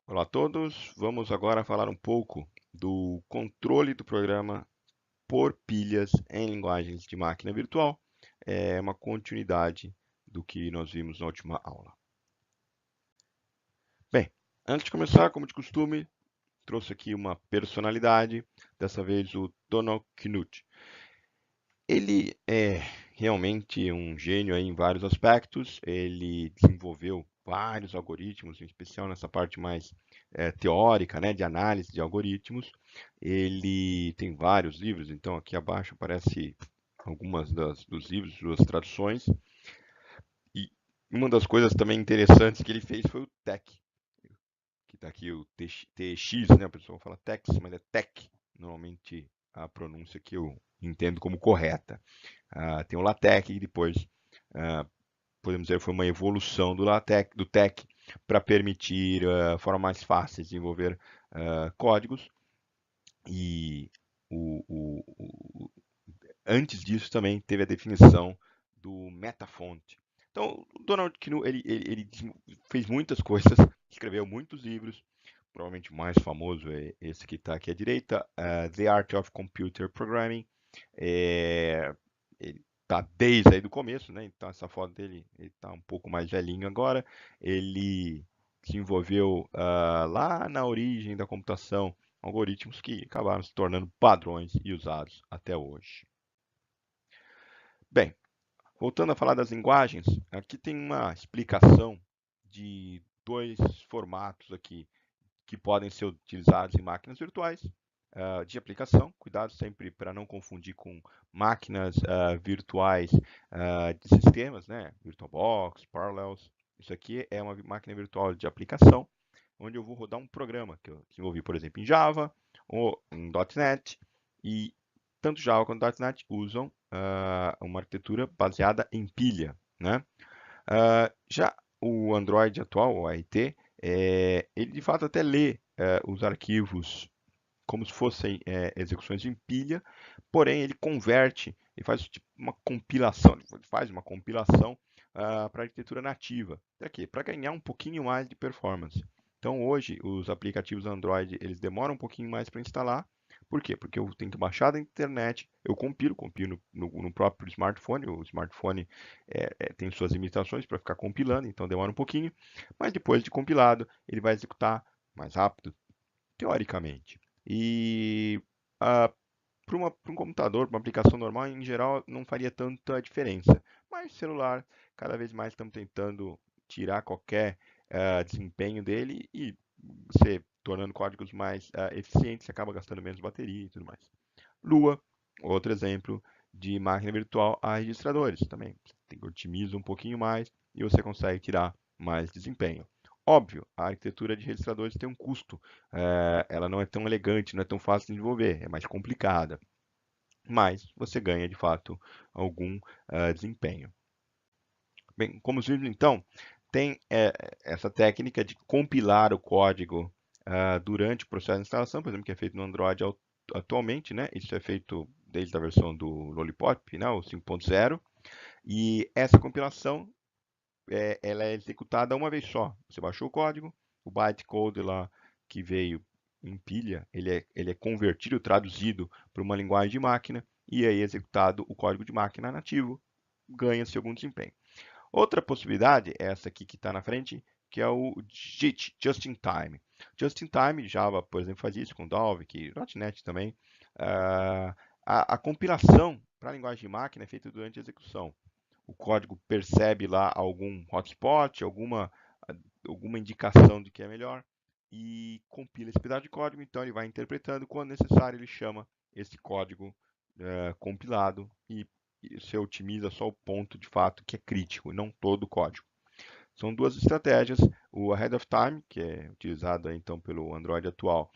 Olá a todos, vamos agora falar um pouco do controle do programa por pilhas em linguagens de máquina virtual. É uma continuidade do que nós vimos na última aula. Bem, antes de começar, como de costume, trouxe aqui uma personalidade, dessa vez o Donald Knuth. Ele é realmente um gênio aí em vários aspectos. Ele desenvolveu vários algoritmos, em especial nessa parte mais teórica, né, de análise de algoritmos. Ele tem vários livros, então aqui abaixo aparece algumas dos livros, suas traduções. E uma das coisas também interessantes que ele fez foi o TeX, que está aqui o TX, né? O pessoal fala TeX, mas é TeX, normalmente a pronúncia que eu entendo como correta. Tem o LaTeX e depois, ah, podemos dizer, foi uma evolução do LaTeX, do TeX para permitir formas mais fáceis de desenvolver códigos. E antes disso também teve a definição do metafont. Então, o Donald Knuth ele fez muitas coisas, escreveu muitos livros. Provavelmente o mais famoso é esse que está aqui à direita, The Art of Computer Programming. Ele está desde aí do começo, né? Então essa foto dele, ele está um pouco mais velhinho agora. Ele se envolveu lá na origem da computação, algoritmos que acabaram se tornando padrões e usados até hoje. Bem, voltando a falar das linguagens, aqui tem uma explicação de dois formatos aqui que podem ser utilizados em máquinas virtuais de aplicação. Cuidado sempre para não confundir com máquinas virtuais de sistemas, né? VirtualBox, Parallels. Isso aqui é uma máquina virtual de aplicação, onde eu vou rodar um programa que eu desenvolvi, por exemplo, em Java ou em .NET. E tanto Java quanto .NET usam uma arquitetura baseada em pilha, né? Já o Android atual, o ART, ele de fato até lê os arquivos como se fossem execuções em pilha, porém ele converte, ele faz tipo, uma compilação, ele faz uma compilação para a arquitetura nativa. Para quê? Para ganhar um pouquinho mais de performance. Então hoje os aplicativos Android eles demoram um pouquinho mais para instalar. Por quê? Porque eu tenho que baixar da internet, eu compilo no próprio smartphone. O smartphone tem suas limitações para ficar compilando, então demora um pouquinho. Mas depois de compilado, ele vai executar mais rápido, teoricamente. E para um computador, para uma aplicação normal, em geral, não faria tanta diferença. Mas celular, cada vez mais estamos tentando tirar qualquer desempenho dele e você tornando códigos mais eficientes, você acaba gastando menos bateria e tudo mais. Lua, outro exemplo de máquina virtual a registradores também. Você tem que otimizar um pouquinho mais e você consegue tirar mais desempenho. Óbvio, a arquitetura de registradores tem um custo. Ela não é tão elegante, não é tão fácil de desenvolver, é mais complicada. Mas você ganha, de fato, algum desempenho. Bem, como vimos então, tem essa técnica de compilar o código durante o processo de instalação, por exemplo, que é feito no Android atualmente, né? Isso é feito desde a versão do Lollipop, né? O 5.0. E essa compilação ela é executada uma vez só. Você baixou o código, o bytecode lá que veio em pilha, ele é convertido, traduzido para uma linguagem de máquina e aí é executado o código de máquina nativo, ganha-se algum desempenho. Outra possibilidade é essa aqui que está na frente, que é o JIT, Just in Time. Just in Time, Java, por exemplo, faz isso com Dalvik, .NET também. A compilação para a linguagem de máquina é feita durante a execução. O código percebe lá algum hotspot, alguma indicação de que é melhor e compila esse pedaço de código. Então ele vai interpretando, quando necessário ele chama esse código compilado e você otimiza só o ponto de fato que é crítico, não todo o código. São duas estratégias. O Ahead of Time, que é utilizado aí, então pelo Android atual,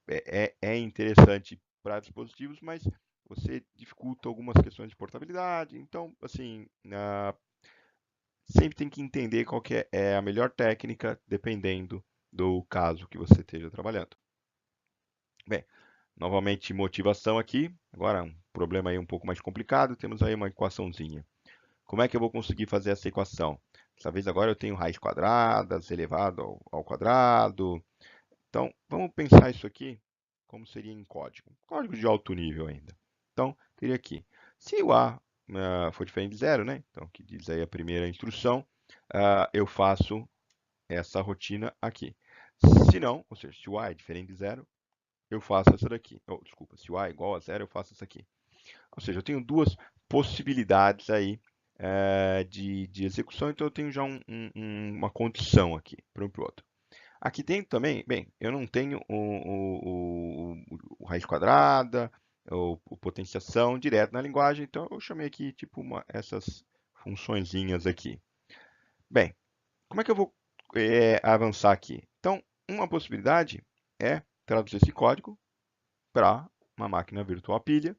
é interessante para dispositivos, mas você dificulta algumas questões de portabilidade. Então, assim, sempre tem que entender qual que é a melhor técnica, dependendo do caso que você esteja trabalhando. Bem, novamente motivação aqui. Agora um problema aí um pouco mais complicado. Temos aí uma equaçãozinha. Como é que eu vou conseguir fazer essa equação? Dessa vez agora eu tenho raiz quadrada elevado ao quadrado. Então, vamos pensar isso aqui como seria em código. Código de alto nível ainda. Então, teria aqui, se o A for diferente de zero, né? Então, que diz aí a primeira instrução, eu faço essa rotina aqui. Se não, ou seja, se o A é diferente de zero, eu faço essa daqui. Desculpa, se o A é igual a zero, eu faço essa aqui. Ou seja, eu tenho duas possibilidades aí de execução, então eu tenho já uma condição aqui para um para o outro. Aqui dentro também, bem, eu não tenho o raiz quadrada, o potenciação direto na linguagem, então eu chamei aqui tipo essas funçõezinhas aqui. Bem, como é que eu vou avançar aqui? Então, uma possibilidade é traduzir esse código para uma máquina virtual pilha.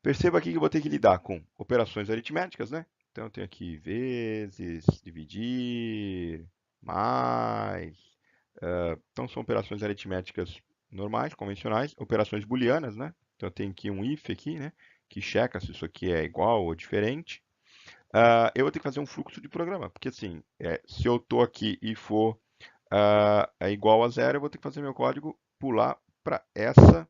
Perceba aqui que eu vou ter que lidar com operações aritméticas, né? Então, eu tenho aqui vezes, dividir, mais. Então, são operações aritméticas normais, convencionais. Operações booleanas, né? Então, eu tenho aqui um if aqui, né? Que checa se isso aqui é igual ou diferente. Eu vou ter que fazer um fluxo de programa, porque assim, se eu estou aqui e for é igual a zero, eu vou ter que fazer meu código pular para essa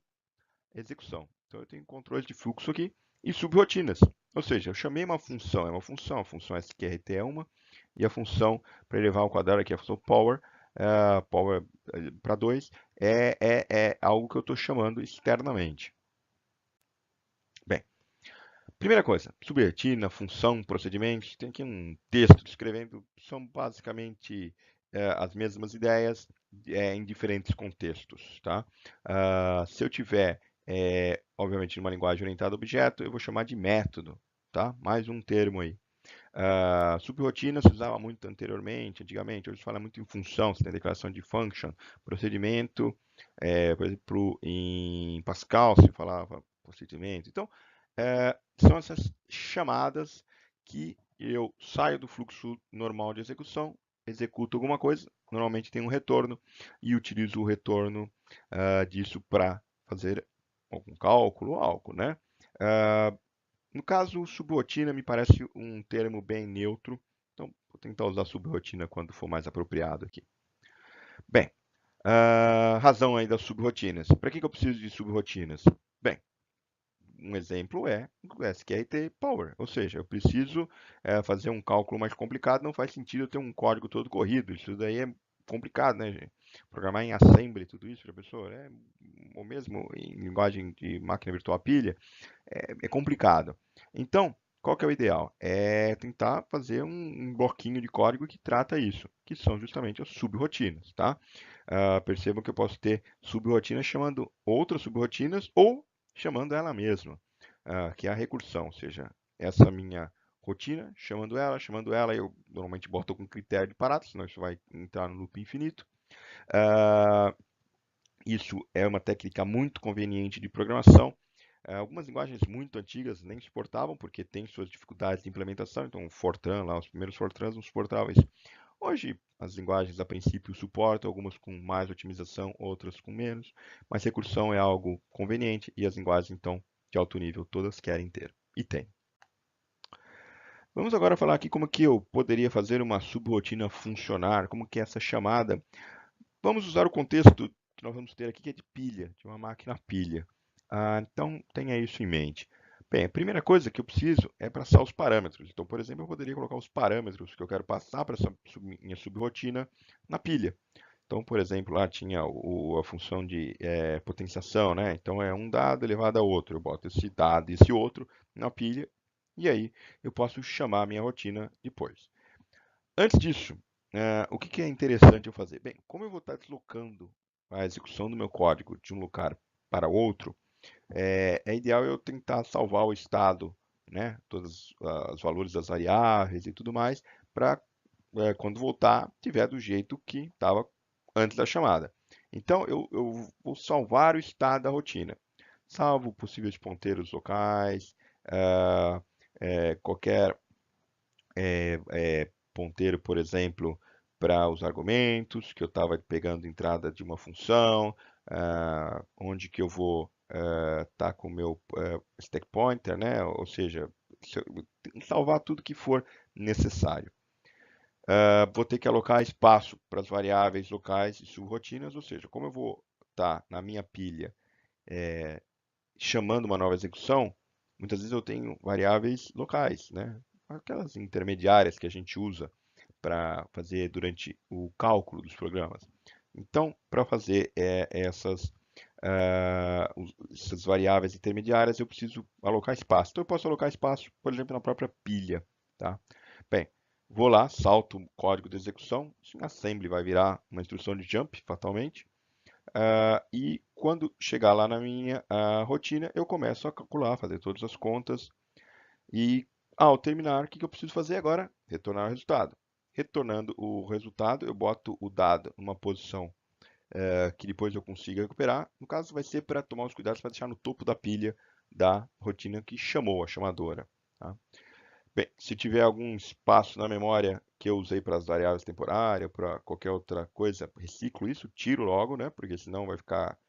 execução. Então eu tenho controle de fluxo aqui e subrotinas. Ou seja, eu chamei uma função, a função sqrt é uma, e a função para elevar ao quadrado aqui, a função power, power para 2, é algo que eu estou chamando externamente. Bem, primeira coisa, subrotina, função, procedimentos, tem aqui um texto descrevendo, são basicamente as mesmas ideias em diferentes contextos, tá? Se eu tiver, obviamente, numa linguagem orientada a objeto, eu vou chamar de método, tá? Mais um termo aí. Subrotina se usava muito antigamente, hoje se fala muito em função, você tem declaração de function, procedimento, por exemplo, em Pascal se falava procedimento. Então, são essas chamadas que eu saio do fluxo normal de execução, executo alguma coisa, normalmente tem um retorno, e utilizo o retorno disso para fazer algum cálculo ou algo, né? No caso, subrotina me parece um termo bem neutro, então vou tentar usar subrotina quando for mais apropriado aqui. Bem, razão aí das subrotinas. Para que eu preciso de subrotinas? Bem, um exemplo é o sqrt power, ou seja, eu preciso fazer um cálculo mais complicado, não faz sentido eu ter um código todo corrido, isso daí é complicado, né, gente? Programar em assembly, tudo isso, professor, ou mesmo em linguagem de máquina virtual pilha, é complicado. Então, qual que é o ideal? É tentar fazer um bloquinho de código que trata isso, que são justamente as subrotinas, tá? Percebam que eu posso ter subrotinas chamando outras subrotinas ou chamando ela mesma, que é a recursão, ou seja, essa minha rotina, chamando ela, eu normalmente boto com critério de parado, senão isso vai entrar no loop infinito. Isso é uma técnica muito conveniente de programação. Algumas linguagens muito antigas nem suportavam, porque tem suas dificuldades de implementação, então o Fortran, lá, os primeiros Fortrans não suportavam isso. Hoje, as linguagens a princípio suportam, algumas com mais otimização, outras com menos, mas recursão é algo conveniente e as linguagens, então, de alto nível, todas querem ter, e tem. Vamos agora falar aqui como que eu poderia fazer uma subrotina funcionar, como que é essa chamada. Vamos usar o contexto que nós vamos ter aqui, que é de pilha, de uma máquina pilha. Então, tenha isso em mente. Bem, a primeira coisa que eu preciso é passar os parâmetros. Então, por exemplo, eu poderia colocar os parâmetros que eu quero passar para essa minha subrotina na pilha. Então, por exemplo, lá tinha a função de potenciação, né? Então, é um dado elevado a outro. Eu boto esse dado e esse outro na pilha, e aí eu posso chamar a minha rotina depois. Antes disso, o que é interessante eu fazer? Bem, como eu vou estar deslocando a execução do meu código de um lugar para outro, é ideal eu tentar salvar o estado, né, todos os valores das variáveis e tudo mais, para quando voltar, tiver do jeito que estava antes da chamada. Então, eu vou salvar o estado da rotina. Salvo possíveis ponteiros locais, qualquer ponteiro, por exemplo, para os argumentos, que eu estava pegando entrada de uma função, onde que eu vou estar com o meu stack pointer, né? Ou seja, salvar tudo que for necessário. vou ter que alocar espaço para as variáveis locais e subrotinas, ou seja, como eu vou estar na minha pilha chamando uma nova execução, muitas vezes eu tenho variáveis locais, né? Aquelas intermediárias que a gente usa para fazer durante o cálculo dos programas. Então, para fazer essas variáveis intermediárias, eu preciso alocar espaço. Então, eu posso alocar espaço, por exemplo, na própria pilha. Tá? Bem, vou lá, salto o código de execução. Isso em assembly vai virar uma instrução de jump, fatalmente. E quando chegar lá na minha rotina, eu começo a calcular, fazer todas as contas. E ao terminar, o que eu preciso fazer agora? Retornar o resultado. Retornando o resultado, eu boto o dado numa posição que depois eu consiga recuperar. No caso, vai ser para tomar os cuidados para deixar no topo da pilha da rotina que chamou, a chamadora. Tá? Bem, se tiver algum espaço na memória que eu usei para as variáveis temporárias, para qualquer outra coisa, reciclo isso, tiro logo, né? Porque senão vai ficar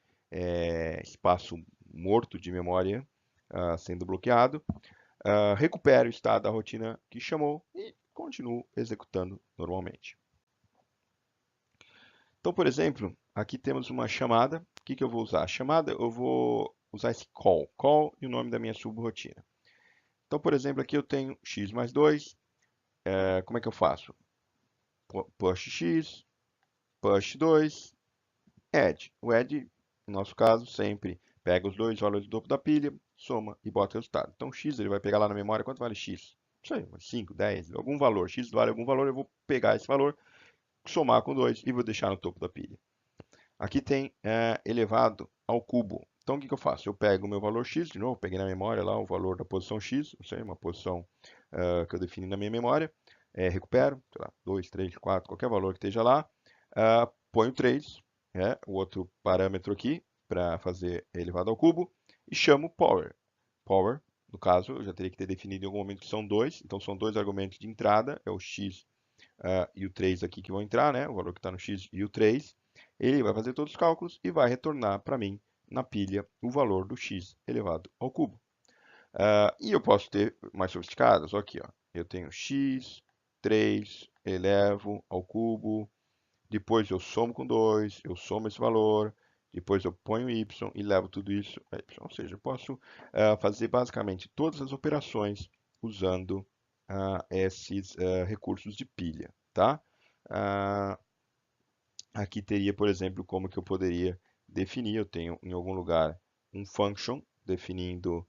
espaço morto de memória sendo bloqueado. Recupero o estado da rotina que chamou e continuo executando normalmente. Então, por exemplo, aqui temos uma chamada. O que eu vou usar? A chamada, eu vou usar esse call. Call e o nome da minha subrotina. Então, por exemplo, aqui eu tenho x mais 2. Como é que eu faço? Push x, push 2, add. O add, no nosso caso, sempre pega os dois valores do topo da pilha, soma e bota o resultado. Então, x ele vai pegar lá na memória, quanto vale x? Não sei, 5, 10, algum valor. X vale algum valor, eu vou pegar esse valor, somar com 2 e vou deixar no topo da pilha. Aqui tem elevado ao cubo. Então, o que eu faço? Eu pego o meu valor x, de novo, peguei na memória lá o valor da posição x, não sei, uma posição que eu defini na minha memória, recupero, sei lá, 2, 3, 4, qualquer valor que esteja lá, ponho 3, o outro parâmetro aqui, para fazer elevado ao cubo, e chamo power. Power, no caso, eu já teria que ter definido em algum momento que são 2, então são dois argumentos de entrada, é o x e o 3 aqui que vão entrar, né? O valor que está no x e o 3. Ele vai fazer todos os cálculos e vai retornar para mim na pilha o valor do x elevado ao cubo. E eu posso ter mais sofisticados, aqui, ó. Eu tenho x, 3, elevo ao cubo, depois eu somo com 2, eu somo esse valor, depois eu ponho y e levo tudo isso a y. Ou seja, eu posso fazer basicamente todas as operações usando esses recursos de pilha, tá? Aqui teria, por exemplo, como que eu poderia definir, eu tenho em algum lugar um function definindo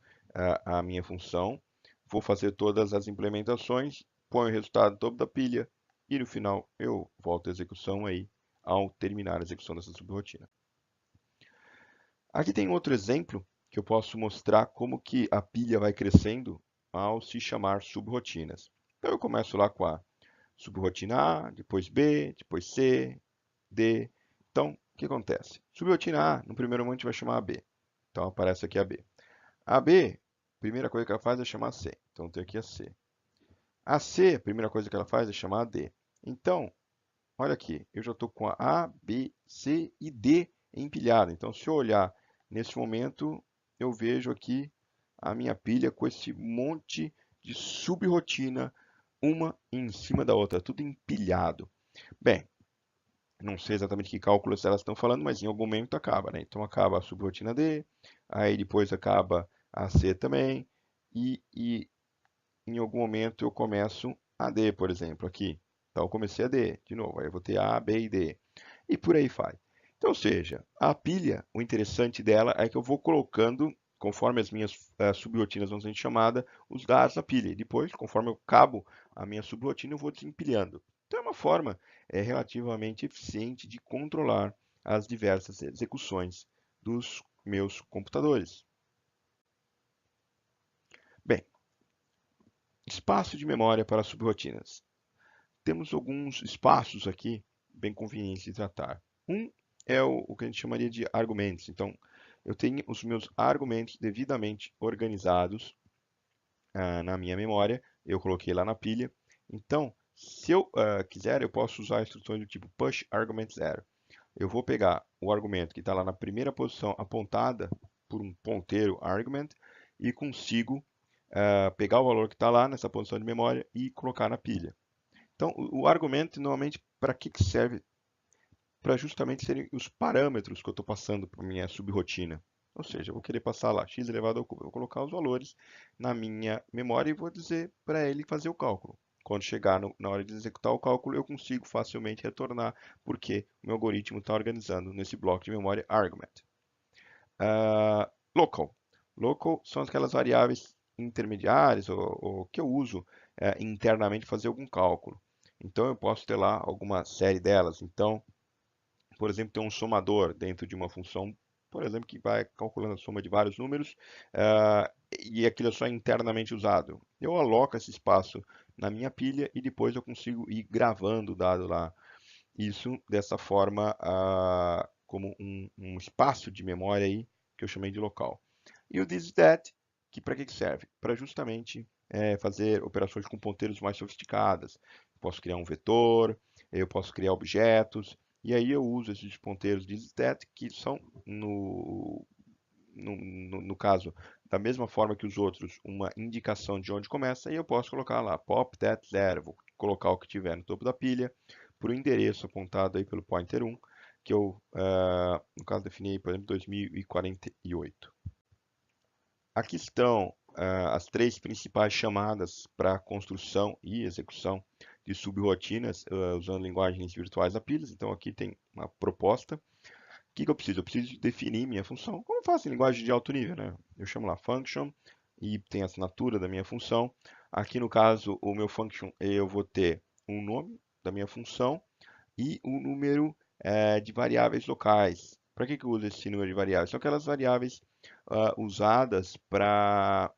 a minha função, vou fazer todas as implementações, ponho o resultado no topo da pilha e no final eu volto à execução aí ao terminar a execução dessa subrotina. Aqui tem outro exemplo que eu posso mostrar como que a pilha vai crescendo ao se chamar subrotinas. Então eu começo lá com a subrotina A, depois B, depois C, D. Então, o que acontece? Subrotina A, no primeiro momento, vai chamar a B. Então, aparece aqui a B. A B, a primeira coisa que ela faz é chamar a C. Então, tem aqui a C. A C, a primeira coisa que ela faz é chamar a D. Então, olha aqui, eu já estou com a B, C e D empilhada. Então, se eu olhar nesse momento, eu vejo aqui a minha pilha com esse monte de subrotina, uma em cima da outra, tudo empilhado. Bem, não sei exatamente que cálculos elas estão falando, mas em algum momento acaba, né? Então acaba a subrotina D, aí depois acaba a C também, e em algum momento eu começo a D, por exemplo, aqui. Então eu comecei a D, de novo, aí eu vou ter A, B e D. E por aí vai. Então, ou seja, a pilha, o interessante dela é que eu vou colocando, conforme as minhas subrotinas vão sendo chamadas, os dados na pilha. E depois, conforme eu cabo a minha subrotina, eu vou desempilhando. Então é uma forma relativamente eficiente de controlar as diversas execuções dos meus computadores. Bem, espaço de memória para subrotinas. Temos alguns espaços aqui bem convenientes de tratar. Um é o que a gente chamaria de argumentos. Então, eu tenho os meus argumentos devidamente organizados na minha memória. Eu coloquei lá na pilha. Então, se eu quiser, eu posso usar instruções do tipo push argument 0. Eu vou pegar o argumento que está lá na primeira posição apontada por um ponteiro argument e consigo pegar o valor que está lá nessa posição de memória e colocar na pilha. Então, o argumento, normalmente, para que serve? Para justamente serem os parâmetros que eu estou passando para minha subrotina. Ou seja, eu vou querer passar lá x elevado ao cubo. Eu vou colocar os valores na minha memória e vou dizer para ele fazer o cálculo. Quando chegar na hora de executar o cálculo, eu consigo facilmente retornar, porque o meu algoritmo está organizando nesse bloco de memória argument. Local. Local são aquelas variáveis intermediárias ou que eu uso internamente para fazer algum cálculo. Então, eu posso ter lá alguma série delas. Então, por exemplo, tem um somador dentro de uma função, por exemplo, que vai calculando a soma de vários números, e aquilo é só internamente usado. Eu aloco esse espaço na minha pilha e depois eu consigo ir gravando o dado lá. Isso dessa forma, como um espaço de memória aí, que eu chamei de local. E o this that, que para que serve? Para justamente fazer operações com ponteiros mais sofisticadas. Eu posso criar um vetor, eu posso criar objetos, e aí eu uso esses ponteiros this that, que são, no caso, da mesma forma que os outros, uma indicação de onde começa, e eu posso colocar lá pop that zero, vou colocar o que tiver no topo da pilha, para o endereço apontado aí pelo pointer 1, que eu, no caso, defini, por exemplo, 2048. Aqui estão as três principais chamadas para construção e execução de subrrotinas usando linguagens virtuais da pilhas. Então aqui tem uma proposta. O que eu preciso? Eu preciso definir minha função, como faço em linguagem de alto nível, né? Eu chamo lá function e tem a assinatura da minha função. Aqui no caso, o meu function, eu vou ter um nome da minha função e o número de variáveis locais. Para que eu uso esse número de variáveis? São aquelas variáveis usadas para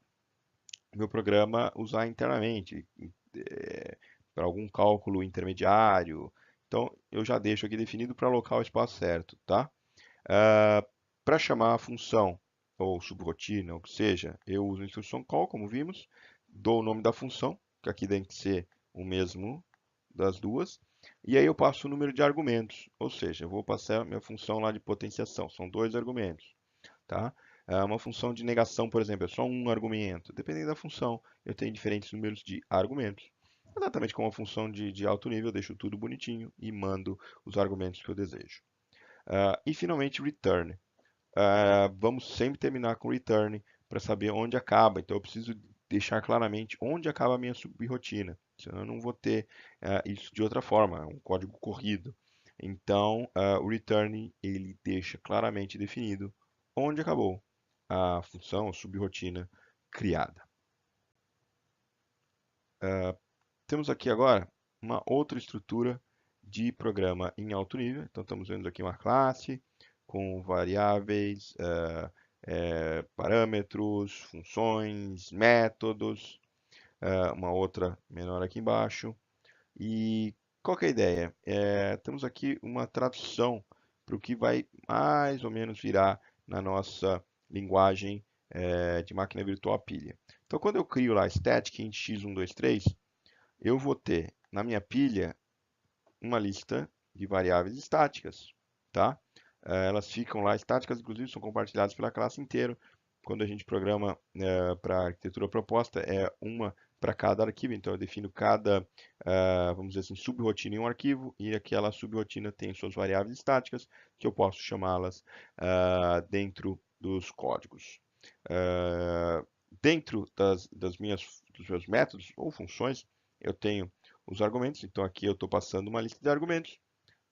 o meu programa usar internamente, para algum cálculo intermediário. Então, eu já deixo aqui definido para alocar o espaço certo, tá? Para chamar a função ou subrotina, ou que seja, eu uso a instrução call, como vimos, dou o nome da função, que aqui tem que ser o mesmo das duas, e aí eu passo o número de argumentos, ou seja, eu vou passar a minha função lá de potenciação, são dois argumentos, tá? Uma função de negação, por exemplo, é só um argumento. Dependendo da função, eu tenho diferentes números de argumentos. Exatamente como a função de alto nível, eu deixo tudo bonitinho e mando os argumentos que eu desejo. E finalmente, return. Vamos sempre terminar com return para saber onde acaba. Então, eu preciso deixar claramente onde acaba a minha subrotina. Senão, eu não vou ter isso de outra forma, um código corrido. Então, o return ele deixa claramente definido onde acabou a função ou subrotina criada. Temos aqui agora uma outra estrutura de programa em alto nível. Então, estamos vendo aqui uma classe com variáveis, parâmetros, funções, métodos, uma outra menor aqui embaixo. E qual que é a ideia? Temos aqui uma tradução para o que vai mais ou menos virar na nossa linguagem de máquina virtual pilha. Então, quando eu crio lá static int x123, eu vou ter na minha pilha uma lista de variáveis estáticas, tá? Elas ficam lá estáticas, inclusive são compartilhadas pela classe inteira. Quando a gente programa para arquitetura proposta, é uma para cada arquivo, então eu defino cada, vamos dizer assim, subrotina em um arquivo, e aquela subrotina tem suas variáveis estáticas, que eu posso chamá-las dentro dos códigos. Dentro dos meus métodos ou funções, eu tenho os argumentos, então aqui eu estou passando uma lista de argumentos,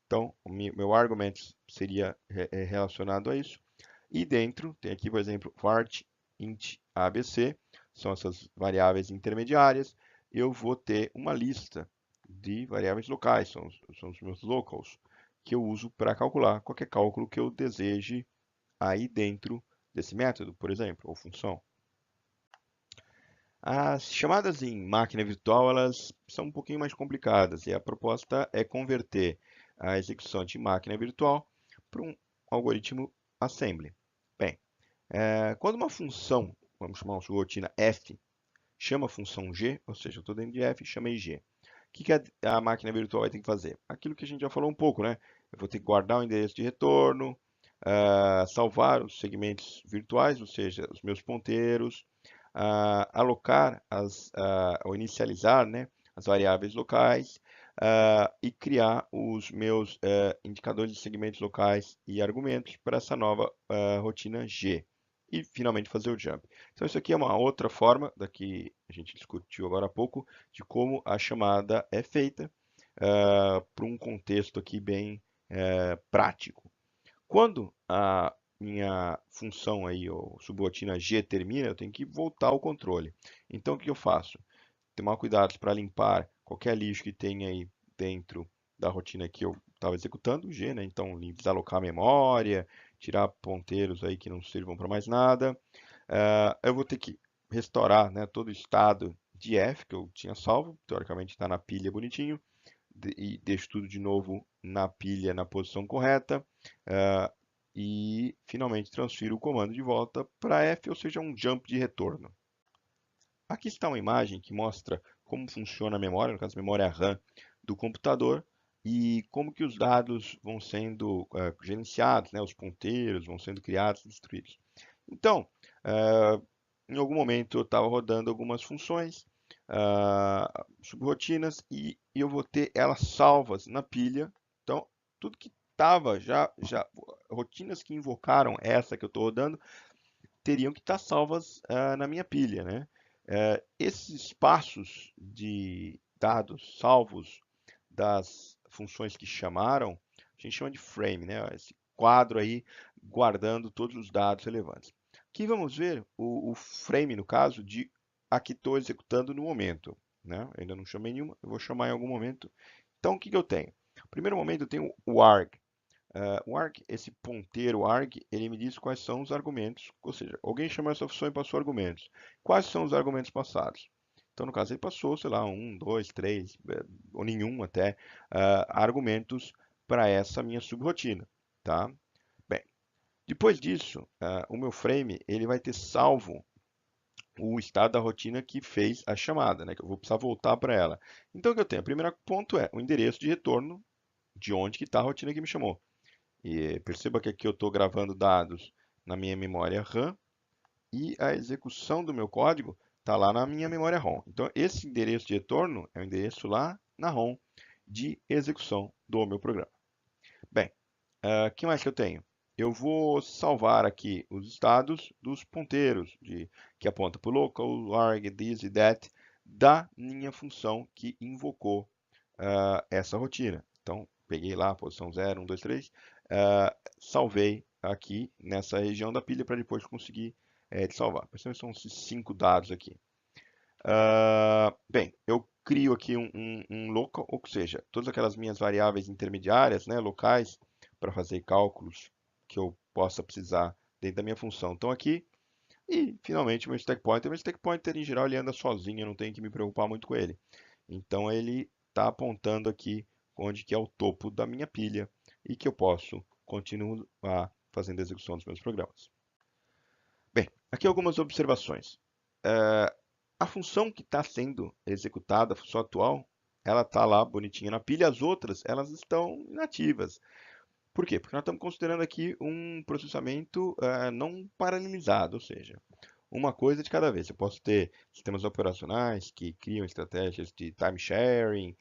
então o meu argumento seria relacionado a isso, e dentro tem aqui, por exemplo, vart int abc, são essas variáveis intermediárias, eu vou ter uma lista de variáveis locais, são os meus locals, que eu uso para calcular qualquer cálculo que eu deseje aí dentro desse método, por exemplo, ou função. As chamadas em máquina virtual, elas são um pouquinho mais complicadas e a proposta é converter a execução de máquina virtual para um algoritmo assembly. Bem, quando uma função, vamos chamar uma rotina f, chama a função g, ou seja, eu estou dentro de f, chamei g. O que a máquina virtual vai ter que fazer? Aquilo que a gente já falou um pouco, né? Eu vou ter que guardar o endereço de retorno, salvar os segmentos virtuais, ou seja, os meus ponteiros, alocar ou inicializar, né, as variáveis locais e criar os meus indicadores de segmentos locais e argumentos para essa nova rotina G. E finalmente fazer o jump. Então isso aqui é uma outra forma, da que a gente discutiu agora há pouco, de como a chamada é feita para um contexto aqui bem prático. Quando a minha função aí, ou subrotina G termina, eu tenho que voltar ao controle. Então o que eu faço? Tomar cuidado para limpar qualquer lixo que tenha aí dentro da rotina que eu estava executando, G, né? Então desalocar a memória, tirar ponteiros aí que não sirvam para mais nada. Eu vou ter que restaurar, né, todo o estado de F que eu tinha salvo, teoricamente está na pilha bonitinho, e deixo tudo de novo na pilha na posição correta. E finalmente transfiro o comando de volta para F, ou seja, um jump de retorno. Aqui está uma imagem que mostra como funciona a memória, no caso a memória RAM do computador, e como que os dados vão sendo gerenciados, né, os ponteiros vão sendo criados e destruídos. Então, em algum momento eu estava rodando algumas funções, subrotinas, e eu vou ter elas salvas na pilha. Então, tudo que estava rotinas que invocaram essa que eu estou rodando, teriam que estar salvas na minha pilha, né? Esses espaços de dados salvos das funções que chamaram, a gente chama de frame, né? Esse quadro aí guardando todos os dados relevantes. Aqui vamos ver o frame, no caso, de a que estou executando no momento, né? Ainda não chamei nenhuma, eu vou chamar em algum momento. Então, o que eu tenho? No primeiro momento, eu tenho o arg. O arg, esse ponteiro arg, ele me diz quais são os argumentos, ou seja, alguém chamou essa função e passou argumentos. Quais são os argumentos passados? Então, no caso, ele passou, sei lá, 1, 2, 3, ou nenhum até, argumentos para essa minha subrotina, tá? Bem, depois disso, o meu frame, ele vai ter salvo o estado da rotina que fez a chamada, né? Que eu vou precisar voltar para ela. Então, o que eu tenho? O primeiro ponto é o endereço de retorno de onde que está a rotina que me chamou. E perceba que aqui eu estou gravando dados na minha memória RAM e a execução do meu código está lá na minha memória ROM. Então, esse endereço de retorno é o endereço lá na ROM de execução do meu programa. Bem, o que mais que eu tenho? Eu vou salvar aqui os estados dos ponteiros que aponta para o local, arg, this e that da minha função que invocou essa rotina. Então, peguei lá a posição 0, 1, 2, 3, salvei aqui nessa região da pilha para depois conseguir salvar. Percebam que são esses 5 dados aqui. Bem, eu crio aqui um local, ou seja, todas aquelas minhas variáveis intermediárias, né, locais, para fazer cálculos que eu possa precisar dentro da minha função. Então aqui, e finalmente meu stack pointer. Meu stack pointer, em geral, ele anda sozinho, eu não tenho que me preocupar muito com ele. Então ele está apontando aqui onde que é o topo da minha pilha e que eu posso continuar fazendo a execução dos meus programas. Bem, aqui algumas observações. A função que está sendo executada, a função atual, ela está lá bonitinha na pilha, as outras elas estão inativas. Por quê? Porque nós estamos considerando aqui um processamento não paralelizado, ou seja, uma coisa de cada vez. Eu posso ter sistemas operacionais que criam estratégias de time sharing,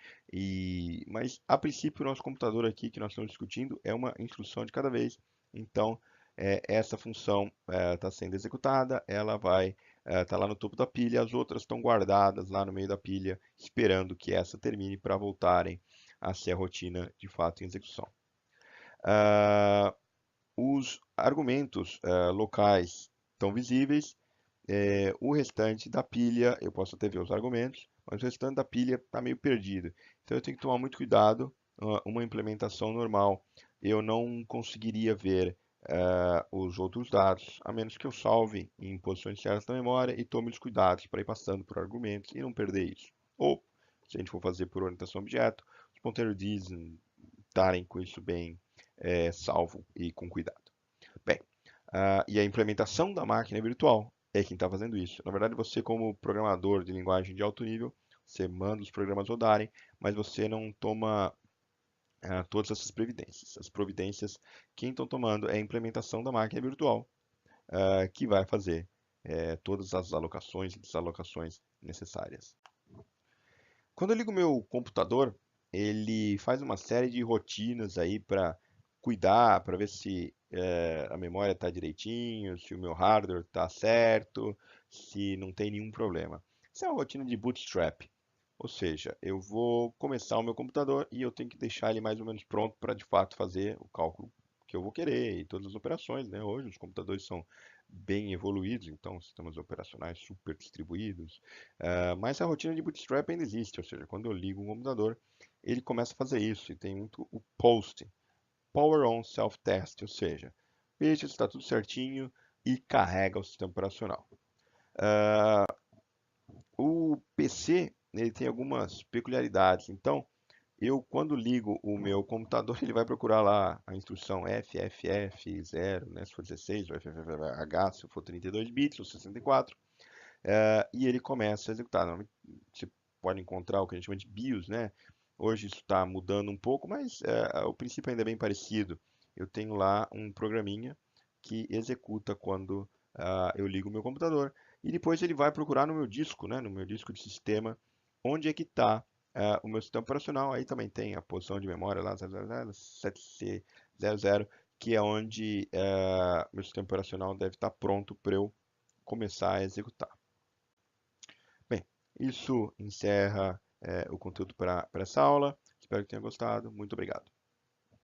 mas a princípio o nosso computador aqui que nós estamos discutindo é uma instrução de cada vez. Então, essa função está sendo executada, ela vai estar lá no topo da pilha, as outras estão guardadas lá no meio da pilha, esperando que essa termine para voltarem a ser a rotina de fato em execução. Os argumentos locais estão visíveis, o restante da pilha, eu posso até ver os argumentos, mas o restante da pilha está meio perdido. Então eu tenho que tomar muito cuidado. Uma implementação normal, eu não conseguiria ver os outros dados, a menos que eu salve em posições certas da memória e tome os cuidados para ir passando por argumentos e não perder isso. Ou, se a gente for fazer por orientação a objeto, os ponteiros dizem estarem com isso bem salvo e com cuidado. Bem, e a implementação da máquina virtual é quem está fazendo isso. Na verdade, você como programador de linguagem de alto nível, você manda os programas rodarem, mas você não toma todas essas providências. As providências, quem estão tomando é a implementação da máquina virtual, que vai fazer todas as alocações e desalocações necessárias. Quando eu ligo meu computador, ele faz uma série de rotinas aí para cuidar, para ver se a memória está direitinho, se o meu hardware está certo, se não tem nenhum problema. Isso é uma rotina de bootstrap, ou seja, eu vou começar o meu computador e eu tenho que deixar ele mais ou menos pronto para de fato fazer o cálculo que eu vou querer e todas as operações, né? Hoje os computadores são bem evoluídos, então sistemas operacionais super distribuídos. Mas a rotina de bootstrap ainda existe, ou seja, quando eu ligo o computador, ele começa a fazer isso e tem muito o POST, Power On Self Test, ou seja, veja se está tudo certinho e carrega o sistema operacional. O PC ele tem algumas peculiaridades, então eu quando ligo o meu computador ele vai procurar lá a instrução FFF0, né, se for 16, ou FFH se for 32 bits ou 64. E ele começa a executar. Normalmente, você pode encontrar o que a gente chama de BIOS, né? Hoje isso está mudando um pouco, mas o princípio ainda é bem parecido. Eu tenho lá um programinha que executa quando eu ligo o meu computador e depois ele vai procurar no meu disco, né? No meu disco de sistema, onde é que está o meu sistema operacional. Aí também tem a posição de memória lá, 7C00, que é onde meu sistema operacional deve estar pronto para eu começar a executar. Bem, isso encerra o conteúdo para essa aula. Espero que tenha gostado. Muito obrigado.